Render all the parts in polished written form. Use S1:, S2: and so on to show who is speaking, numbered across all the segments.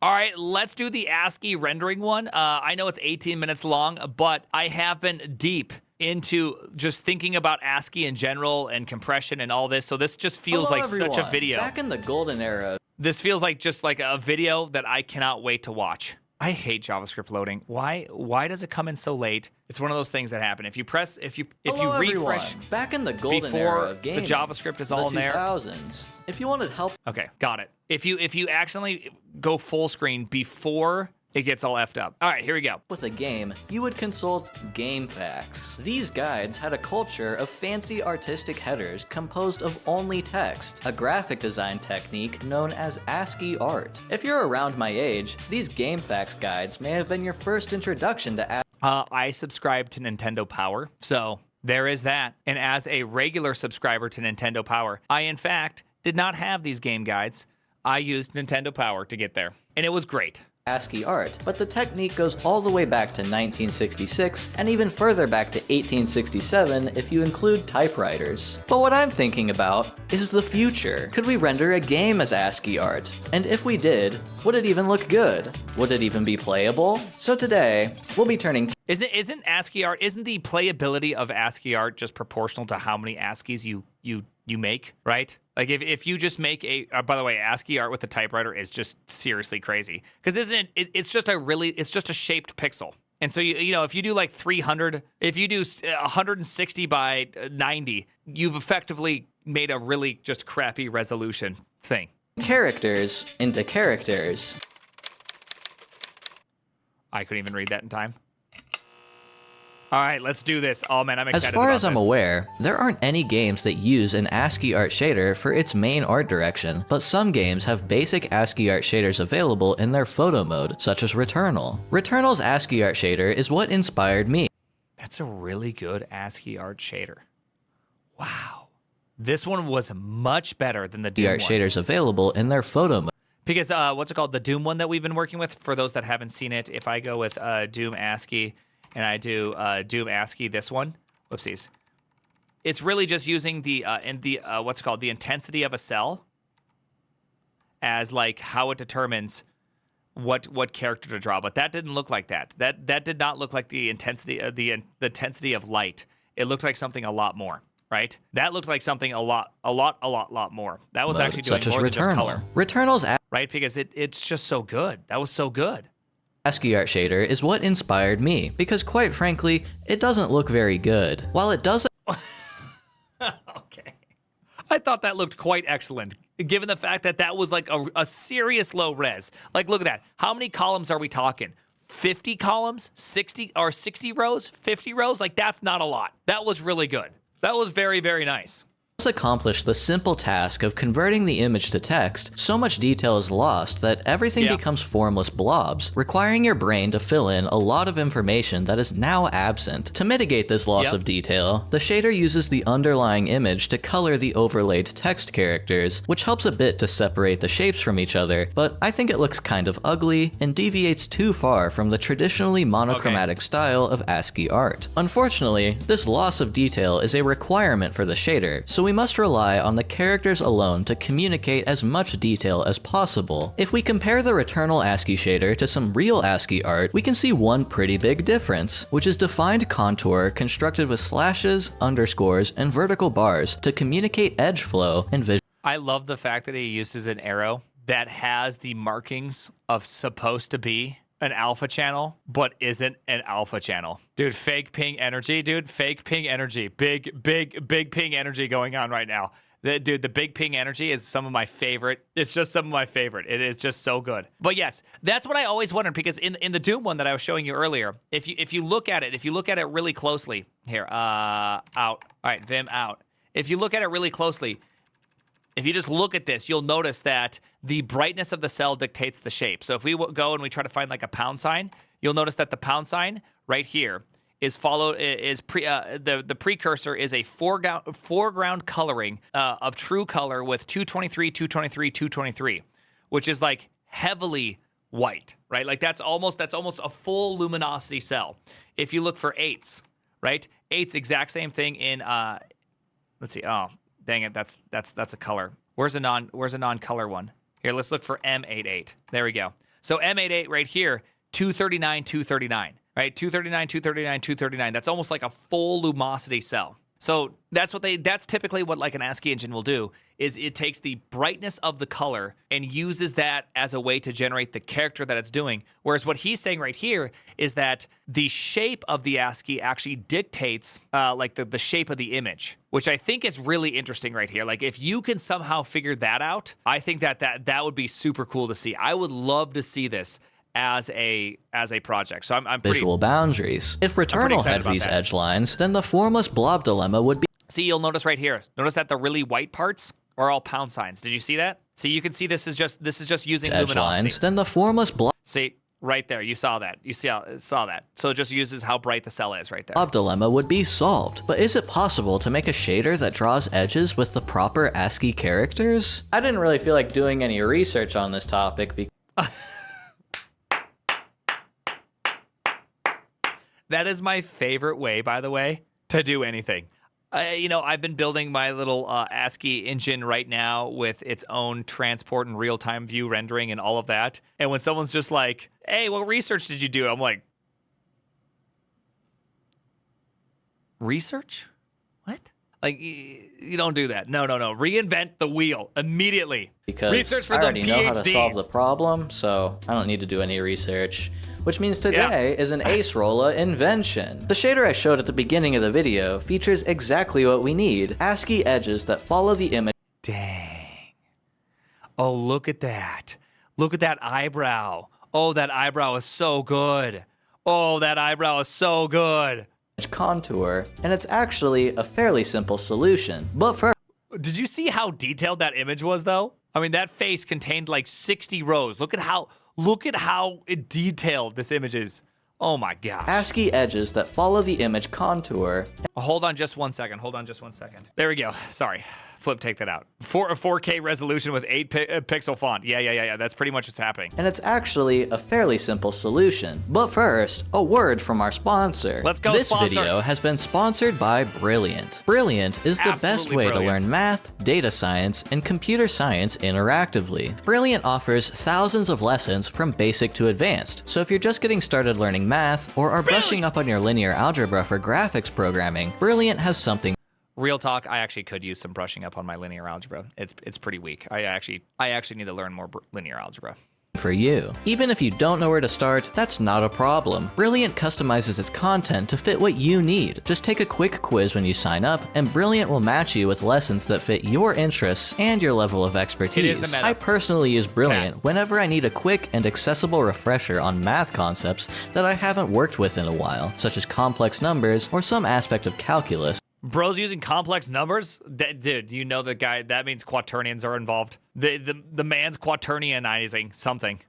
S1: All right, let's do the ASCII rendering one. I know it's 18 minutes long, but I have been deep into just thinking about ASCII in general and compression and all this. So this just feels
S2: Hello,
S1: like such a
S2: everyone.
S1: video.
S2: Back in the golden era.
S1: This feels like just like a video that I cannot wait to watch. I hate JavaScript loading. Why does it come in so late? It's one of those things that happen. If you
S2: Hello,
S1: refresh
S2: everyone. Back in the golden
S1: before
S2: era of gaming,
S1: the JavaScript is all in there.
S2: the 2000s. If you wanted help
S1: Okay, got it. If you accidentally go full screen before it gets all effed up. All right, here we go.
S2: with a game, you would consult game facts. These guides had a culture of fancy artistic headers composed of only text, a graphic design technique known as Ascii art. If you're around my age, these game facts guides may have been your first introduction to ASCII.
S1: I subscribe to Nintendo Power, so there is that. And as a regular subscriber to Nintendo Power, I in fact did not have these game guides. I used Nintendo Power to get there, and it was great.
S2: ASCII art, but the technique goes all the way back to 1966 and even further back to 1867 if you include typewriters. But what I'm thinking about is the future. Could we render a game as ASCII art? And if we did, would it even look good? Would it even be playable? So today, we'll be turning
S1: Isn't ASCII art, isn't the playability of ASCII art just proportional to how many ASCIIs you make, right? Like if you just make by the way, ASCII art with the typewriter is just seriously crazy. Because it's just a shaped pixel. And so you know, if you do like 300, if you do 160 by 90, you've effectively made a really just crappy resolution thing.
S2: characters into characters.
S1: I couldn't even read that in time. All right, let's do this. Oh man, I'm excited
S2: As far
S1: about
S2: as I'm
S1: this.
S2: aware, there aren't any games that use an ASCII art shader for its main art direction, but some games have basic ASCII art shaders available in their photo mode, such as Returnal. Returnal's ASCII art shader is what inspired me.
S1: That's a really good ASCII art shader. Wow. This one was much better than the Doom
S2: art
S1: one.
S2: shaders available in their photo mode.
S1: Because what's it called? The Doom one that we've been working with, for those that haven't seen it, if I go with Doom ASCII and I do Doom ASCII, this one, whoopsies. It's really just using the what's it called? The intensity of a cell as like how it determines what character to draw. But that didn't look like that. That did not look like the intensity of light. It looked like something a lot more. Right? That looked like something a lot more. That was actually doing
S2: such as
S1: more than just
S2: Returnal.
S1: color.
S2: Returnal's
S1: Right? Because it's just so good. That was so good.
S2: ASCII art shader is what inspired me, because quite frankly, it doesn't look very good. While it does
S1: Okay. I thought that looked quite excellent, given the fact that that was like a serious low res. Like, look at that. How many columns are we talking? 50 columns? 60 or 60 rows? 50 rows? Like, that's not a lot. That was really good. That was very, very nice.
S2: accomplish the simple task of converting the image to text, so much detail is lost that everything becomes formless blobs, requiring your brain to fill in a lot of information that is now absent. To mitigate this loss of detail, the shader uses the underlying image to color the overlaid text characters, which helps a bit to separate the shapes from each other, but I think it looks kind of ugly and deviates too far from the traditionally monochromatic style of ASCII art. Unfortunately, this loss of detail is a requirement for the shader, so we must rely on the characters alone to communicate as much detail as possible. If we compare the Returnal ASCII shader to some real ASCII art, we can see one pretty big difference, which is defined contour constructed with slashes, underscores, and vertical bars to communicate edge flow and visual.
S1: I love the fact that he uses an arrow that has the markings of supposed to be an alpha channel, but isn't an alpha channel. Dude, fake ping energy, dude. Fake ping energy. Big ping energy going on right now. The big ping energy is some of my favorite. It's just some of my favorite. It is just so good. But yes, that's what I always wondered, because in the Doom one that I was showing you earlier, if you look at it really closely, here, out. All right, Vim out. If you look at it really closely, if you just look at this, you'll notice that the brightness of the cell dictates the shape. So if we go and we try to find like a pound sign, you'll notice that the pound sign right here is the precursor is a foreground coloring of true color with 223, 223, 223, which is like heavily white, right? Like that's almost a full luminosity cell. If you look for eights, right? Eights, exact same thing in let's see. Oh, dang it, that's a color. Where's a non-color one? Here, let's look for M88. There we go. So M88 right here, 239, 239, right? 239, 239, 239. That's almost like a full lumosity cell. So that's typically what like an Ascii engine will do, is it takes the brightness of the color and uses that as a way to generate the character that it's doing. Whereas what he's saying right here is that the shape of the Ascii actually dictates like the shape of the image, which I think is really interesting right here. Like if you can somehow figure that out, I think that would be super cool to see. I would love to see this as a project. So I'm pretty
S2: visual boundaries. If Returnal had these edge lines, then the formless blob dilemma would be.
S1: See, you'll notice right here. Notice that the really white parts are all pound signs. Did you see that? See, you can see this is just using
S2: edge
S1: luminosity.
S2: Lines, then the formless blob.
S1: See, right there, you saw that. You saw that. So it just uses how bright the cell is right there.
S2: Blob dilemma would be solved. But is it possible to make a shader that draws edges with the proper Ascii characters? I didn't really feel like doing any research on this topic because.
S1: That is my favorite way, by the way, to do anything. I've been building my little Ascii engine right now with its own transport and real-time view rendering and all of that. And when someone's just like, hey, what research did you do? I'm like, research? What? Like, you don't do that. No. Reinvent the wheel immediately.
S2: Because
S1: research for
S2: I already know how to
S1: PhDs.
S2: solve the problem, so I don't need to do any research. Which means today is an Acerola invention. The shader I showed at the beginning of the video features exactly what we need. Ascii edges that follow the image.
S1: Dang. Oh, look at that. Look at that eyebrow. Oh, that eyebrow is so good. Oh, that eyebrow is so good.
S2: Contour, and it's actually a fairly simple solution. But first,
S1: did you see how detailed that image was, though? I mean, that face contained like 60 rows. Look at how detailed this image is. Oh my gosh.
S2: Ascii edges that follow the image contour.
S1: Hold on just one second. There we go. Sorry. Flip, take that out. 4K resolution with 8 pixel font. Yeah. That's pretty much what's happening.
S2: And it's actually a fairly simple solution. But first, a word from our sponsor.
S1: Let's go,
S2: This
S1: sponsors.
S2: video has been sponsored by Brilliant. Brilliant is the best way to learn math, data science, and computer science interactively. Brilliant offers thousands of lessons from basic to advanced. So if you're just getting started learning math or are brushing up on your linear algebra for graphics programming, Brilliant has something.
S1: Real talk, I actually could use some brushing up on my linear algebra. It's pretty weak. I actually need to learn more linear algebra.
S2: For you. Even if you don't know where to start, that's not a problem. Brilliant customizes its content to fit what you need. Just take a quick quiz when you sign up, and Brilliant will match you with lessons that fit your interests and your level of expertise.
S1: It is the meta.
S2: I personally use Brilliant whenever I need a quick and accessible refresher on math concepts that I haven't worked with in a while, such as complex numbers or some aspect of calculus.
S1: Bro's using complex numbers? Dude, you know the guy, that means quaternions are involved. The man's quaternionizing something.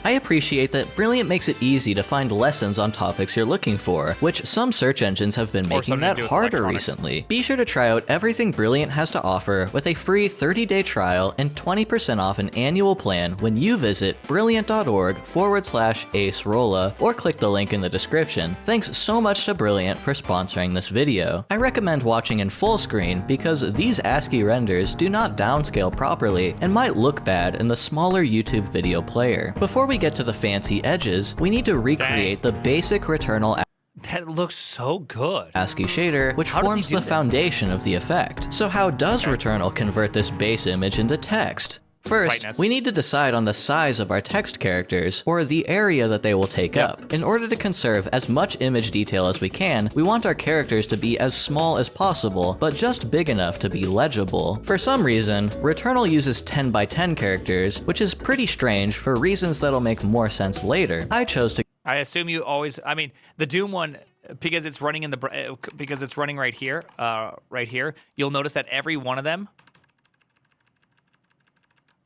S2: I appreciate that Brilliant makes it easy to find lessons on topics you're looking for, which some search engines have been making that harder recently. Be sure to try out everything Brilliant has to offer with a free 30-day trial and 20% off an annual plan when you visit brilliant.org/acerola or click the link in the description. Thanks so much to Brilliant for sponsoring this video. I recommend watching in full screen because these Ascii renders do not downscale properly and might look bad in the smaller YouTube video player. Before we get to the fancy edges, we need to recreate the basic Returnal
S1: That looks so good.
S2: Ascii shader, which forms the foundation of the effect. So how does Returnal convert this base image into text? First, we need to decide on the size of our text characters, or the area that they will take up. In order to conserve as much image detail as we can, we want our characters to be as small as possible, but just big enough to be legible. For some reason, Returnal uses 10 by 10 characters, which is pretty strange for reasons that'll make more sense later. I chose to.
S1: I assume you always, I mean, the Doom one, because it's running in the, because it's running right here, you'll notice that every one of them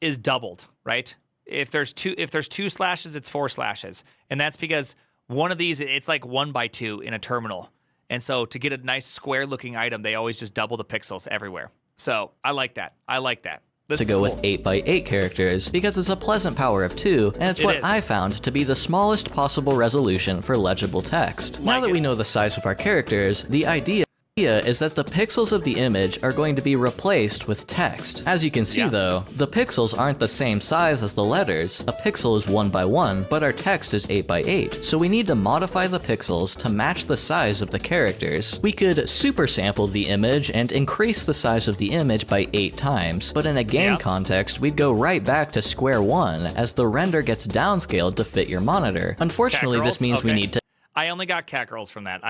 S1: is doubled, right? If there's two slashes, it's 4 slashes. And that's because one of these, it's like 1 by 2 in a terminal. And so to get a nice square looking item, they always just double the pixels everywhere. So I like that.
S2: To go with 8 by 8 characters because it's a pleasant power of 2, and it's what I found to be the smallest possible resolution for legible text. Now that we know the size of our characters, the idea idea is that the pixels of the image are going to be replaced with text. As you can see though, the pixels aren't the same size as the letters. A pixel is 1 by 1, but our text is 8 by 8. So we need to modify the pixels to match the size of the characters. We could super sample the image and increase the size of the image by 8 times, but in a game context, we'd go right back to square one as the render gets downscaled to fit your monitor. Unfortunately, this means we need to
S1: I only got cat girls from that.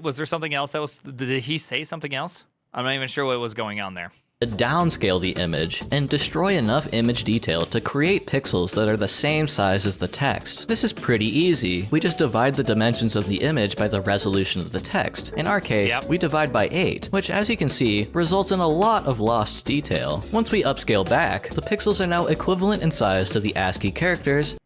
S1: Was there something else that was? Did he say something else? I'm not even sure what was going on there.
S2: downscale the image and destroy enough image detail to create pixels that are the same size as the text. This is pretty easy. We just divide the dimensions of the image by the resolution of the text. In our case, we divide by 8, which as you can see, results in a lot of lost detail. Once we upscale back, the pixels are now equivalent in size to the ASCII characters.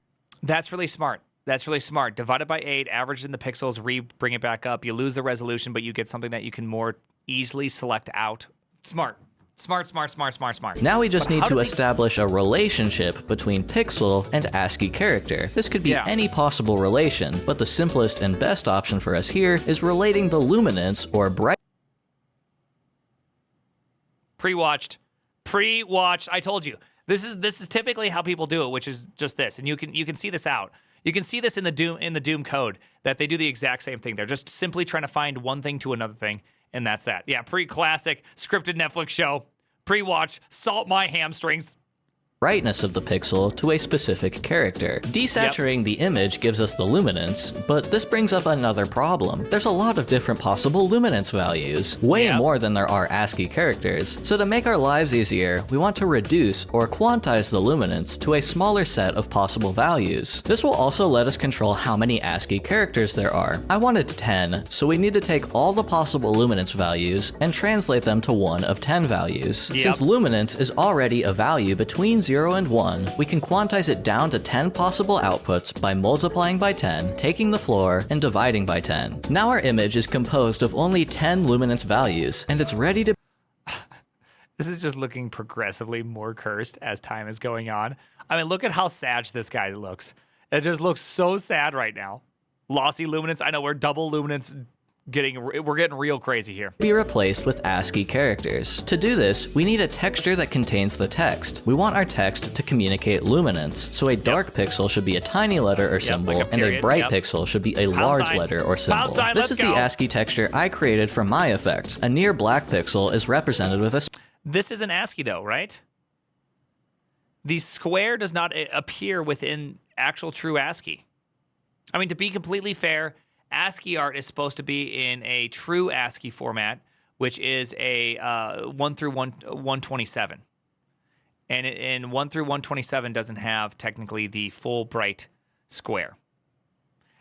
S1: That's really smart. That's really smart. Divide it by 8, average in the pixels, bring it back up. You lose the resolution, but you get something that you can more easily select out. Smart. Smart.
S2: Now we just need to establish a relationship between pixel and ASCII character. This could be any possible relation, but the simplest and best option for us here is relating the luminance or bright.
S1: Pre-watched. I told you. This is typically how people do it, which is just this, and you can see this out. You can see this in the Doom code that they do the exact same thing. They're just simply trying to find one thing to another thing, and that's that. Yeah, pre-classic scripted Netflix show, pre-watch, salt my hamstrings.
S2: Brightness of the pixel to a specific character. Desaturating the image gives us the luminance, but this brings up another problem. There's a lot of different possible luminance values, way more than there are ASCII characters. So to make our lives easier, we want to reduce or quantize the luminance to a smaller set of possible values. This will also let us control how many ASCII characters there are. I wanted 10, so we need to take all the possible luminance values and translate them to one of 10 values. Since luminance is already a value between 0 and 1, we can quantize it down to 10 possible outputs by multiplying by 10, taking the floor, and dividing by 10. Now our image is composed of only 10 luminance values, and it's ready to...
S1: This is just looking progressively more cursed as time is going on. I mean, look at how sad this guy looks. It just looks so sad right now. Lossy luminance. I know we're double luminance. We're getting real crazy here.
S2: Be replaced with ASCII characters. To do this, we need a texture that contains the text. We want our text to communicate luminance, so a dark pixel should be a tiny letter or symbol, like and a bright pixel should be a large letter or symbol. This is the ASCII texture I created for my effect. A near black pixel is represented with a...
S1: This is an ASCII though, right? The square does not appear within actual true ASCII. I mean, to be completely fair, ASCII art is supposed to be in a true ASCII format, which is a 1 through 127. And in 1 through 127 doesn't have technically the full bright square.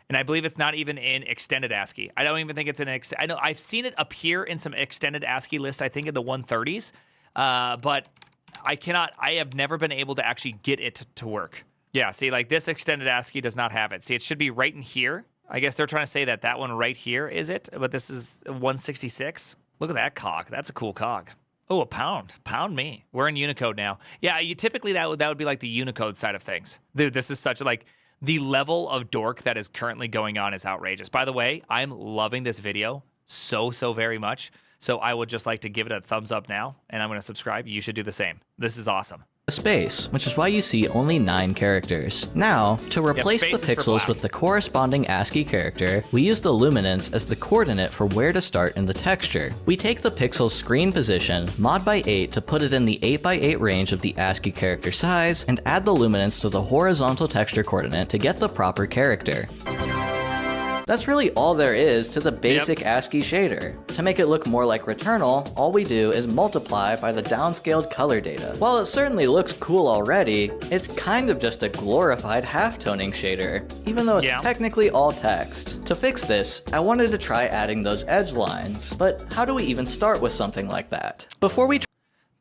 S1: And I believe it's not even in extended ASCII. I don't even think it's in I know I've seen it appear in some extended ASCII lists, I think in the 130s, but I have never been able to actually get it to work. Yeah, see, like this extended ASCII does not have it. See, it should be right in here. I guess they're trying to say that one right here is it, but this is 166. Look at that cog. That's a cool cog. Oh, a pound. Pound me. We're in Unicode now. Yeah, you typically that would be like the Unicode side of things. Dude, this is such like the level of dork that is currently going on is outrageous. By the way, I'm loving this video so very much. So I would just like to give it a thumbs up now, and I'm going to subscribe. You should do the same. This is awesome.
S2: Space, which is why you see only 9 characters. Now, to replace the pixels with the corresponding ASCII character, we use the luminance as the coordinate for where to start in the texture. We take the pixel's screen position, mod by 8 to put it in the 8 by 8 range of the ASCII character size, and add the luminance to the horizontal texture coordinate to get the proper character. That's really all there is to the basic ASCII shader. To make it look more like Returnal, all we do is multiply by the downscaled color data. While it certainly looks cool already, it's kind of just a glorified halftoning shader, even though it's technically all text. To fix this, I wanted to try adding those edge lines, but how do we even start with something like that? Before we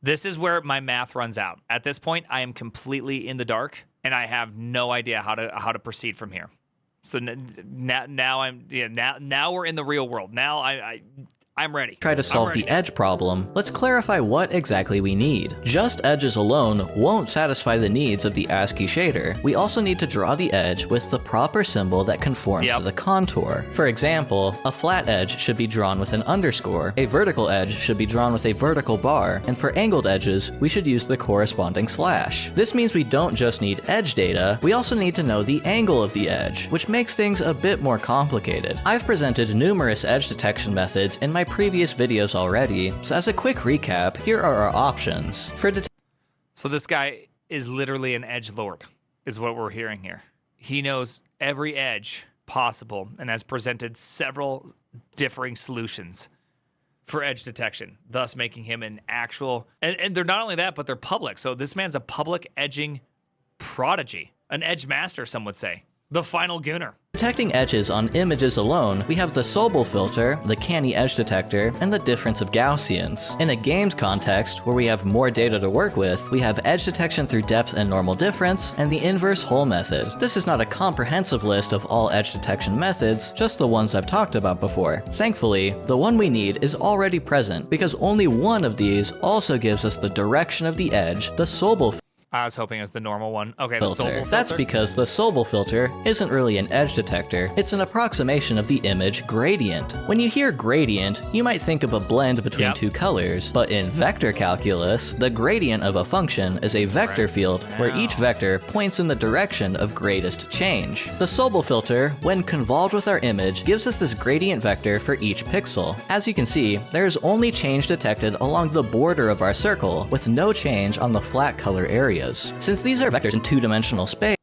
S1: This is where my math runs out. At this point, I am completely in the dark, and I have no idea how to proceed from here. So now we're in the real world. Now I I'm ready.
S2: Try to solve the edge problem, let's clarify what exactly we need. Just edges alone won't satisfy the needs of the Ascii shader. We also need to draw the edge with the proper symbol that conforms to the contour. For example, a flat edge should be drawn with an underscore, a vertical edge should be drawn with a vertical bar, and for angled edges, we should use the corresponding slash. This means we don't just need edge data, we also need to know the angle of the edge, which makes things a bit more complicated. I've presented numerous edge detection methods in my previous videos already, so as a quick recap, here are our options.
S1: So this guy is literally an edge lord, is what we're hearing here. He knows every edge possible and has presented several differing solutions for edge detection, thus making him an actual, and they're not only that, but they're public. So this man's a public edging prodigy, an edge master, some would say. The final gooner.
S2: Detecting edges on images alone, we have the Sobel filter, the canny edge detector, and the difference of Gaussians. In a games context, where we have more data to work with, we have edge detection through depth and normal difference, and the inverse hole method. This is not a comprehensive list of all edge detection methods, just the ones I've talked about before. Thankfully, the one we need is already present, because only one of these also gives us the direction of the edge, the Sobel filter.
S1: I was hoping it was the normal one. Okay, the Sobel filter.
S2: That's because the Sobel filter isn't really an edge detector, it's an approximation of the image gradient. When you hear gradient, you might think of a blend between two colors, but in vector calculus, the gradient of a function is a vector field where each vector points in the direction of greatest change. The Sobel filter, when convolved with our image, gives us this gradient vector for each pixel. As you can see, there is only change detected along the border of our circle, with no change on the flat color area. Since these are vectors in two-dimensional space.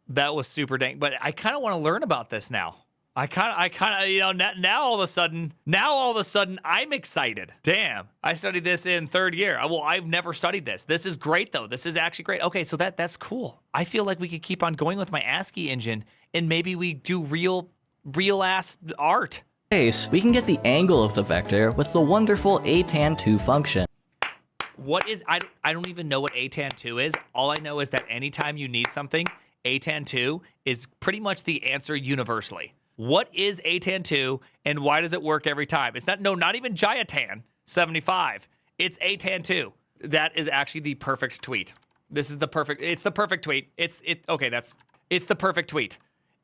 S1: That was super dang, but I kind of want to learn about this now. I kind of, you know, now all of a sudden, I'm excited. Damn, I studied this in third year. Well, I've never studied this. This is great, though. This is actually great. Okay, so that's cool. I feel like we could keep on going with my Ascii engine, and maybe we do real-ass art.
S2: We can get the angle of the vector with the wonderful atan2 function.
S1: What is, I don't even know what atan2 is. All I know is that anytime you need something, atan2 is pretty much the answer universally. What is atan2 and why does it work every time? It's not even Jyatan 75. It's atan2. That is actually the perfect tweet. It's the perfect tweet. It's the perfect tweet.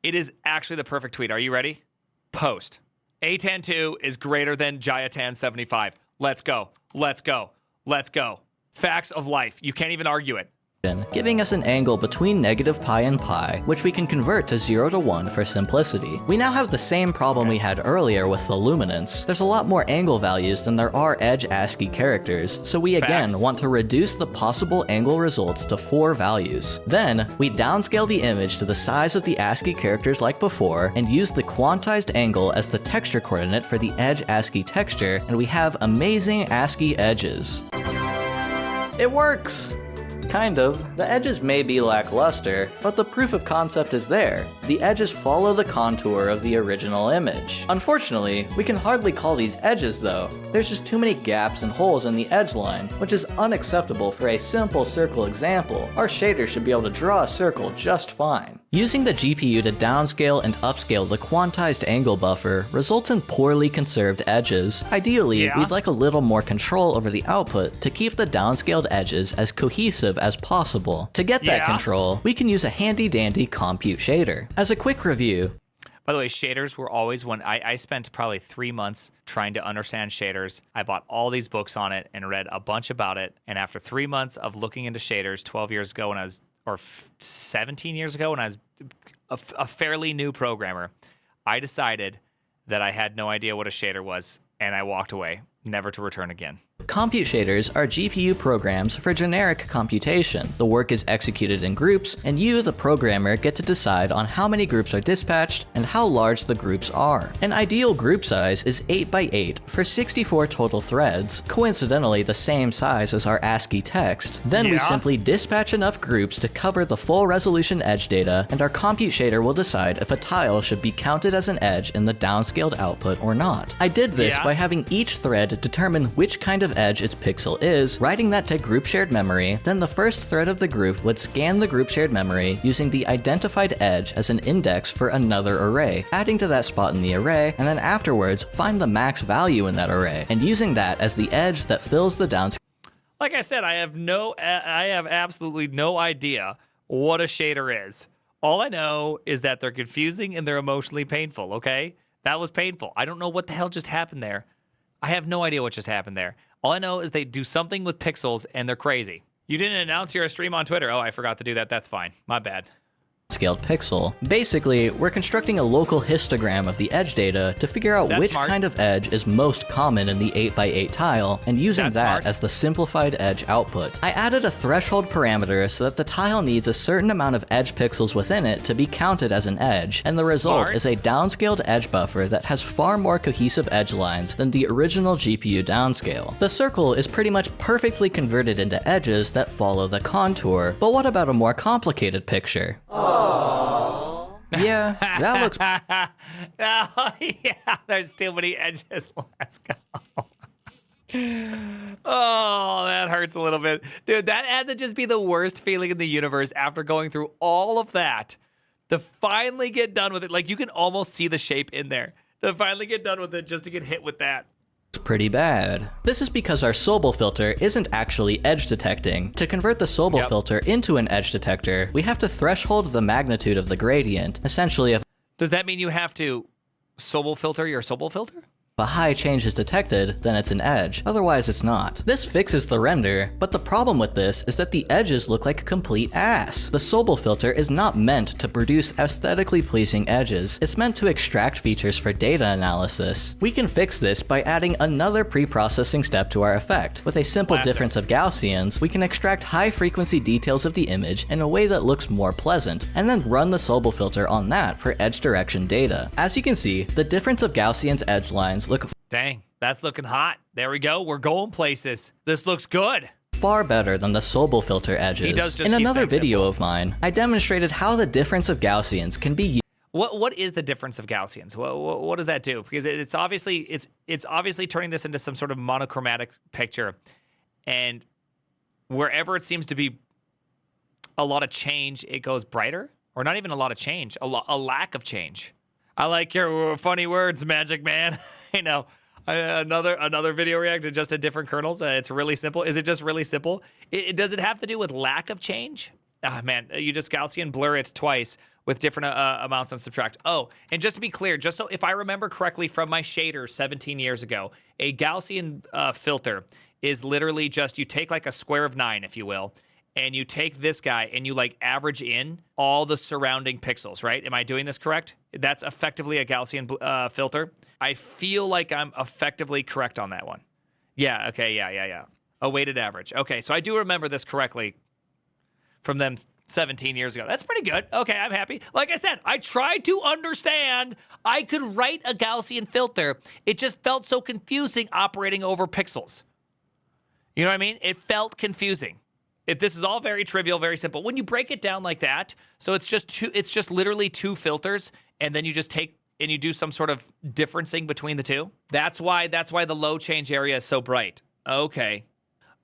S1: It is actually the perfect tweet. Are you ready? Post. atan2 is greater than Jyatan 75. Let's go. Let's go. Facts of life. You can't even argue it.
S2: Giving us an angle between negative pi and pi, which we can convert to 0 to 1 for simplicity. We now have the same problem we had earlier with the luminance. There's a lot more angle values than there are edge Ascii characters, so we again want to reduce the possible angle results to 4 values. Then, we downscale the image to the size of the Ascii characters like before, and use the quantized angle as the texture coordinate for the edge Ascii texture, and we have amazing Ascii edges. It works! Kind of. The edges may be lackluster, but the proof of concept is there. The edges follow the contour of the original image. Unfortunately, we can hardly call these edges though. There's just too many gaps and holes in the edge line, which is unacceptable for a simple circle example. Our shader should be able to draw a circle just fine. Using the GPU to downscale and upscale the quantized angle buffer results in poorly conserved edges. Ideally, we'd like a little more control over the output to keep the downscaled edges as cohesive as possible. To get that control, we can use a handy-dandy compute shader. As a quick review,
S1: by the way, shaders were always one. I spent probably 3 months trying to understand shaders. I bought all these books on it and read a bunch about it. And after 3 months of looking into shaders 12 years ago when I was, or 17 years ago when I was a fairly new programmer, I decided that I had no idea what a shader was, and I walked away, never to return again.
S2: Compute shaders are GPU programs for generic computation. The work is executed in groups, and you, the programmer, get to decide on how many groups are dispatched and how large the groups are. An ideal group size is 8 by 8 for 64 total threads, coincidentally the same size as our Ascii text. Then we simply dispatch enough groups to cover the full resolution edge data, and our compute shader will decide if a tile should be counted as an edge in the downscaled output or not. I did this by having each thread determine which kind of edge its pixel is, writing that to group shared memory, then the first thread of the group would scan the group shared memory using the identified edge as an index for another array, adding to that spot in the array, and then afterwards find the max value in that array, and using that as the edge that fills the downscaled.
S1: Like I said, I have absolutely no idea what a shader is. All I know is that they're confusing and they're emotionally painful, okay? That was painful. I don't know what the hell just happened there. I have no idea what just happened there. All I know is they do something with pixels and they're crazy. You didn't announce your stream on Twitter. Oh, I forgot to do that. That's fine. My bad.
S2: Scaled pixel. Basically, we're constructing a local histogram of the edge data to figure out which kind of edge is most common in the 8x8 tile, and using that as the simplified edge output. I added a threshold parameter so that the tile needs a certain amount of edge pixels within it to be counted as an edge, and the result is a downscaled edge buffer that has far more cohesive edge lines than the original GPU downscale. The circle is pretty much perfectly converted into edges that follow the contour, but what about a more complicated picture? Yeah, that looks...
S1: Oh, yeah, there's too many edges. Let's go. Oh, that hurts a little bit. Dude, that had to just be the worst feeling in the universe after going through all of that to finally get done with it. Like, you can almost see the shape in there. To finally get done with it just to get hit with that.
S2: Pretty bad. This is because our Sobel filter isn't actually edge detecting. To convert the Sobel filter into an edge detector, we have to threshold the magnitude of the gradient. Essentially, if
S1: does that mean you have to Sobel filter your Sobel filter?
S2: a high change is detected, then it's an edge. Otherwise, it's not. This fixes the render, but the problem with this is that the edges look like complete ass. The Sobel filter is not meant to produce aesthetically pleasing edges. It's meant to extract features for data analysis. We can fix this by adding another pre-processing step to our effect. With a simple difference of Gaussians, we can extract high-frequency details of the image in a way that looks more pleasant, and then run the Sobel filter on that for edge direction data. As you can see, the difference of Gaussian's edge lines look...
S1: Dang, that's looking hot. There we go. We're going places. This looks good.
S2: Far better than the Sobel filter edges.
S1: He does just
S2: In
S1: keep
S2: another
S1: saying
S2: video
S1: simple.
S2: of mine, I demonstrated how the difference of Gaussians can be used.
S1: What is the difference of Gaussians? What does that do? Because it's obviously turning this into some sort of monochromatic picture, and wherever it seems to be a lot of change, it goes brighter, or not even a lot of change, a lack of change. I like your funny words, Magic Man. I know. Another video reacted just to different kernels. It's really simple. Is it just really simple? Does it have to do with lack of change? Ah, man, you just Gaussian blur it twice with different amounts on subtract. Oh, and just to be clear, just so if I remember correctly from my shader 17 years ago, a Gaussian filter is literally just you take like a square of 9, if you will, and you take this guy and you like average in all the surrounding pixels, right? Am I doing this correct? That's effectively a Gaussian filter. I feel like I'm effectively correct on that one. Yeah, okay, yeah. A weighted average. Okay, so I do remember this correctly from them 17 years ago. That's pretty good. Okay, I'm happy. Like I said, I tried to understand. I could write a Gaussian filter. It just felt so confusing operating over pixels. You know what I mean? It felt confusing. This is all very trivial, very simple. When you break it down like that, so it's just literally two filters, and then you just take and you do some sort of differencing between the two. That's why the low change area is so bright. Okay,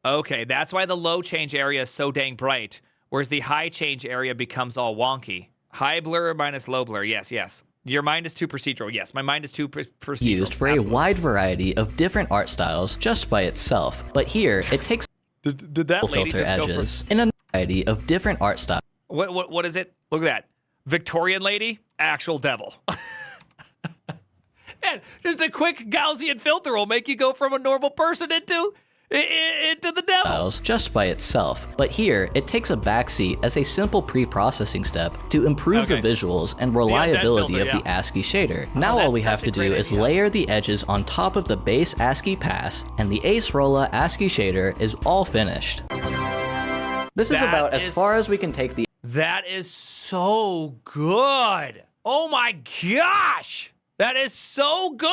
S1: that's why the low change area is so dang bright, whereas the high change area becomes all wonky. High blur minus low blur. Yes. Your mind is too procedural. Yes, my mind is too procedural.
S2: Used for a wide variety of different art styles just by itself, but here it takes
S1: Did that lady
S2: filter
S1: just
S2: edges in a variety of different art styles.
S1: What is it? Look at that. Victorian lady, actual devil. And just a quick Gaussian filter will make you go from a normal person into the devil.
S2: Just by itself, but here it takes a backseat as a simple pre-processing step to improve the visuals and reliability of the Ascii shader. Now all we have to do is layer the edges on top of the base Ascii pass, and the Acerola Ascii shader is all finished. This is about as far as we can take the...
S1: That is so good. Oh my gosh. That is so good.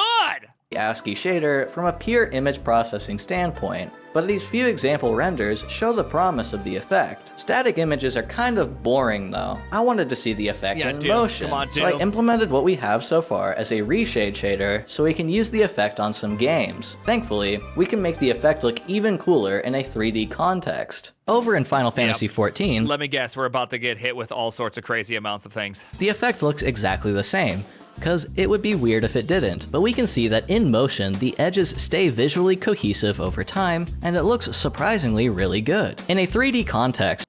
S2: ASCII shader from a pure image processing standpoint, but these few example renders show the promise of the effect. Static images are kind of boring though. I wanted to see the effect in motion, so I implemented what we have so far as a reshade shader so we can use the effect on some games. Thankfully, we can make the effect look even cooler in a 3D context. Over in Final Fantasy XIV,
S1: let me guess, we're about to get hit with all sorts of crazy amounts of things.
S2: The effect looks exactly the same, because it would be weird if it didn't, but we can see that in motion, the edges stay visually cohesive over time, and it looks surprisingly really good. In a 3D context,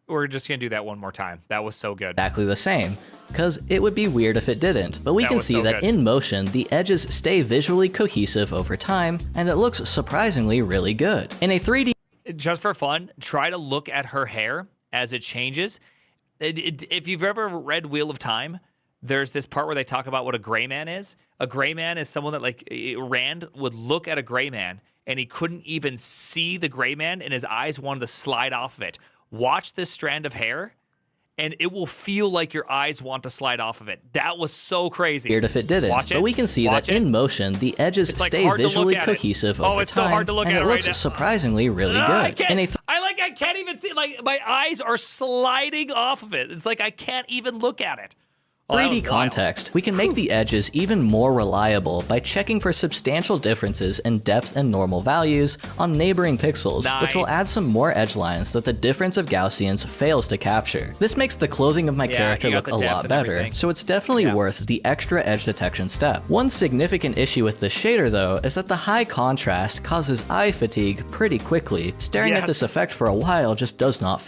S1: we're just gonna do that one more time. That was so good.
S2: Exactly the same, because it would be weird if it didn't, but we can see that in motion, the edges stay visually cohesive over time, and it looks surprisingly really good. In a 3D...
S1: Just for fun, try to look at her hair as it changes. If you've ever read Wheel of Time, there's this part where they talk about what a gray man is. A gray man is someone that, like, Rand would look at a gray man and he couldn't even see the gray man and his eyes wanted to slide off of it. Watch this strand of hair and it will feel like your eyes want to slide off of it. That was so crazy.
S2: Weird if it didn't, but we can see that in motion, the edges stay visually cohesive over time,
S1: so hard to look
S2: and
S1: at
S2: it looks surprisingly really good.
S1: I can't even see, like, my eyes are sliding off of it. It's like I can't even look at it.
S2: 3D context, we can make the edges even more reliable by checking for substantial differences in depth and normal values on neighboring pixels, which will add some more edge lines that the difference of Gaussians fails to capture. This makes the clothing of my character look a lot better, so it's definitely worth the extra edge detection step. One significant issue with this shader though is that the high contrast causes eye fatigue pretty quickly. Staring at this effect for a while just does not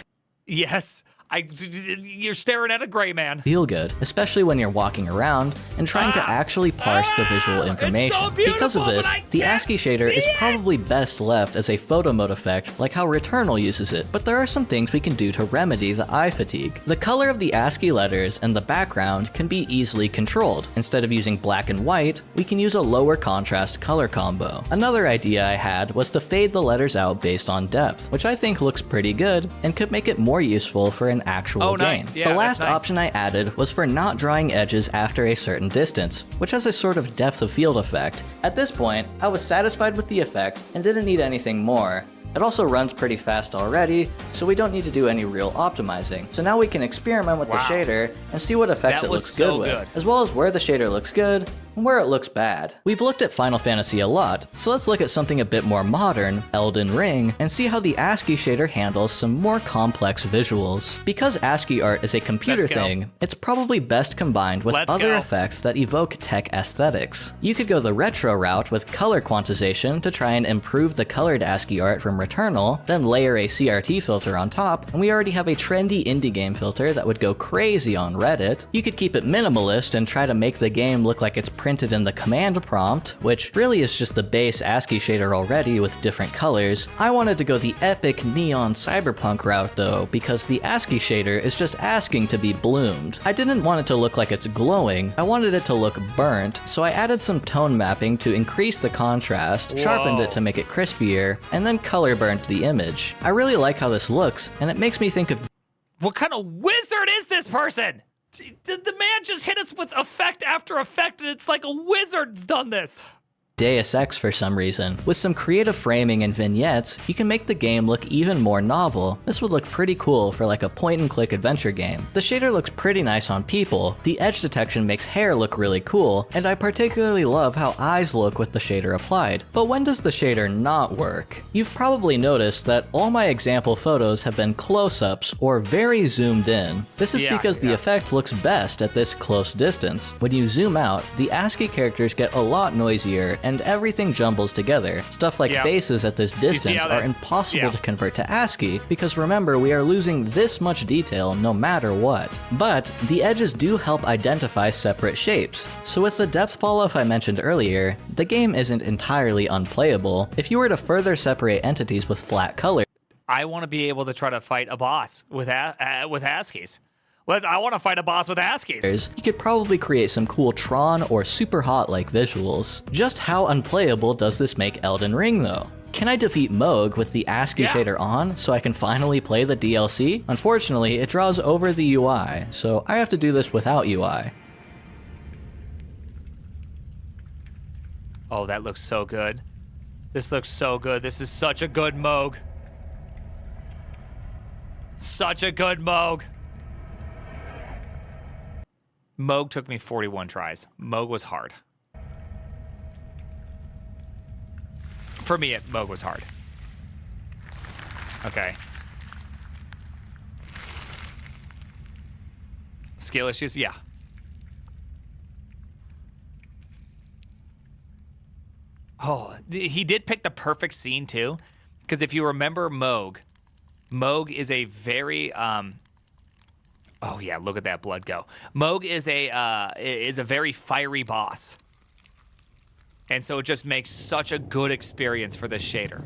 S1: you're staring at a gray man.
S2: Feel good, especially when you're walking around and trying to actually parse the visual information.
S1: So
S2: because of this, the ASCII shader is probably best left as a photo mode effect like how Returnal uses it, but there are some things we can do to remedy the eye fatigue. The color of the ASCII letters and the background can be easily controlled. Instead of using black and white, we can use a lower contrast color combo. Another idea I had was to fade the letters out based on depth, which I think looks pretty good and could make it more useful for an actual game.
S1: Yeah,
S2: the last option I added was for not drawing edges after a certain distance, which has a sort of depth of field effect. At this point, I was satisfied with the effect and didn't need anything more. It also runs pretty fast already, so we don't need to do any real optimizing. So now we can experiment with the shader and see what effects it looks good with, as well as where the shader looks good and where it looks bad. We've looked at Final Fantasy a lot, so let's look at something a bit more modern, Elden Ring, and see how the ASCII shader handles some more complex visuals. Because ASCII art is a computer thing, it's probably best combined with other effects that evoke tech aesthetics. You could go the retro route with color quantization to try and improve the colored ASCII art from Returnal, then layer a CRT filter on top, and we already have a trendy indie game filter that would go crazy on Reddit. You could keep it minimalist and try to make the game look like it's printed in the command prompt, which really is just the base ASCII shader already with different colors. I wanted to go the epic neon cyberpunk route though, because the ASCII shader is just asking to be bloomed. I didn't want it to look like it's glowing, I wanted it to look burnt, so I added some tone mapping to increase the contrast, sharpened it to make it crispier, and then color burnt the image. I really like how this looks, and it makes me think of...
S1: What kind of wizard is this person? The man just hit us with effect after effect, and it's like a wizard's done this.
S2: Deus Ex for some reason. With some creative framing and vignettes, you can make the game look even more novel. This would look pretty cool for like a point-and-click adventure game. The shader looks pretty nice on people, the edge detection makes hair look really cool, and I particularly love how eyes look with the shader applied. But when does the shader not work? You've probably noticed that all my example photos have been close-ups or very zoomed in. This is because the effect looks best at this close distance. When you zoom out, the ASCII characters get a lot noisier and everything jumbles together. Stuff like faces at this distance are impossible to convert to ASCII because remember, we are losing this much detail no matter what. But the edges do help identify separate shapes, so with the depth falloff I mentioned earlier, the game isn't entirely unplayable. If you were to further separate entities with flat color,
S1: I want to be able to try to fight a boss with ASCIIs. I want to fight a boss with ASCIIs.
S2: You could probably create some cool Tron or Super Hot-like visuals. Just how unplayable does this make Elden Ring though? Can I defeat Moog with the ASCII shader on so I can finally play the DLC? Unfortunately, it draws over the UI, so I have to do this without UI.
S1: Oh, that looks so good. This looks so good. This is such a good Moog. Such a good Moog. Moog took me 41 tries. Moog was hard. For me, Moog was hard. Okay. Skill issues? Yeah. Oh, he did pick the perfect scene, too. Because if you remember Moog is a very... oh, yeah, look at that blood go. Moog is a very fiery boss. And so it just makes such a good experience for this shader.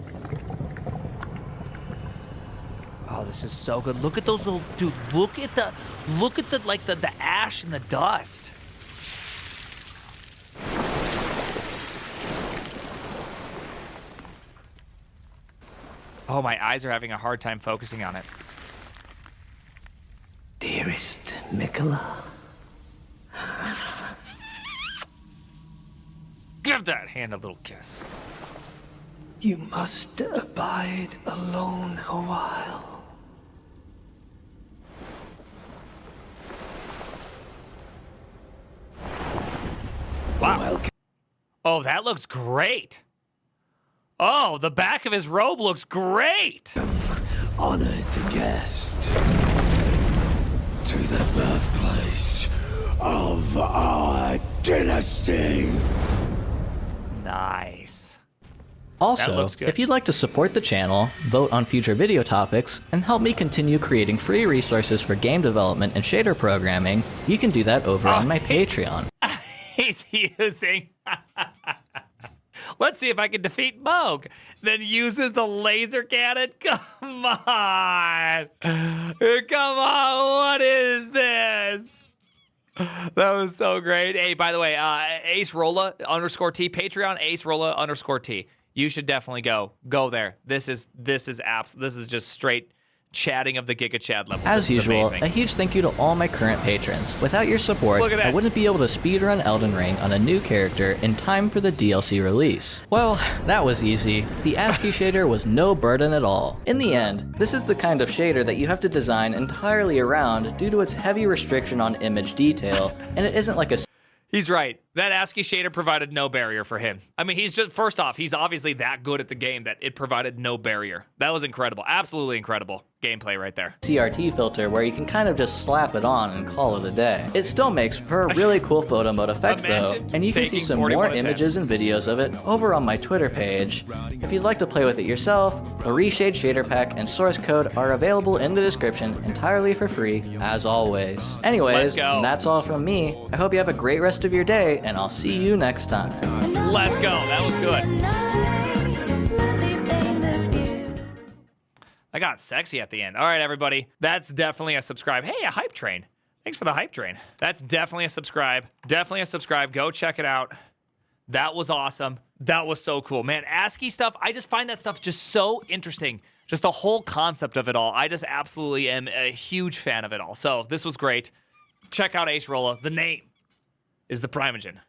S1: Oh, this is so good. Look at those little... Dude, look at the like, the ash and the dust. Oh, my eyes are having a hard time focusing on it.
S3: Dearest Mikola.
S1: Give that hand a little kiss.
S3: You must abide alone a while.
S1: Wow. Oh, that looks great. Oh, the back of his robe looks great.
S3: Honor the guest to the birthplace of our dynasty.
S1: Nice.
S2: Also,
S1: looks good.
S2: if you'd like to support the channel, vote on future video topics, and help me continue creating free resources for game development and shader programming, you can do that over on my Patreon.
S1: He's using... Let's see if I can defeat Moog. Then uses the laser cannon. Come on. Come on. What is this? That was so great. Hey, by the way, Ace Rolla _T, Patreon Ace Rolla _T. You should definitely go there. This is just straight chatting of the Giga Chad level.
S2: As
S1: This is
S2: usual,
S1: amazing.
S2: a huge thank you to all my current patrons. Without your support,
S1: Look at that.
S2: I wouldn't be able to speedrun Elden Ring on a new character in time for the DLC release. Well, that was easy. The Ascii shader was no burden at all. In the end, this is the kind of shader that you have to design entirely around due to its heavy restriction on image detail, and it isn't like a
S1: He's right. That Ascii shader provided no barrier for him. I mean, first off, he's obviously that good at the game that it provided no barrier. That was incredible. Absolutely incredible gameplay right there.
S2: CRT filter where you can kind of just slap it on and call it a day. It still makes for a really cool photo mode effect though,
S1: Imagine
S2: and you can see
S1: taking
S2: some
S1: 41
S2: more images and videos of it over on my Twitter page. If you'd like to play with it yourself, a Reshade shader pack and source code are available in the description entirely for free, as always. Anyways,
S1: Let's go.
S2: that's all from me. I hope you have a great rest of your day, and I'll see you next time.
S1: Let's go. That was good. I got sexy at the end. All right, everybody. That's definitely a subscribe. Hey, a hype train. Thanks for the hype train. That's definitely a subscribe. Definitely a subscribe. Go check it out. That was awesome. That was so cool. Man, Ascii stuff, I just find that stuff just so interesting. Just the whole concept of it all. I just absolutely am a huge fan of it all. So this was great. Check out Ace Rolla. The name is the Primogen.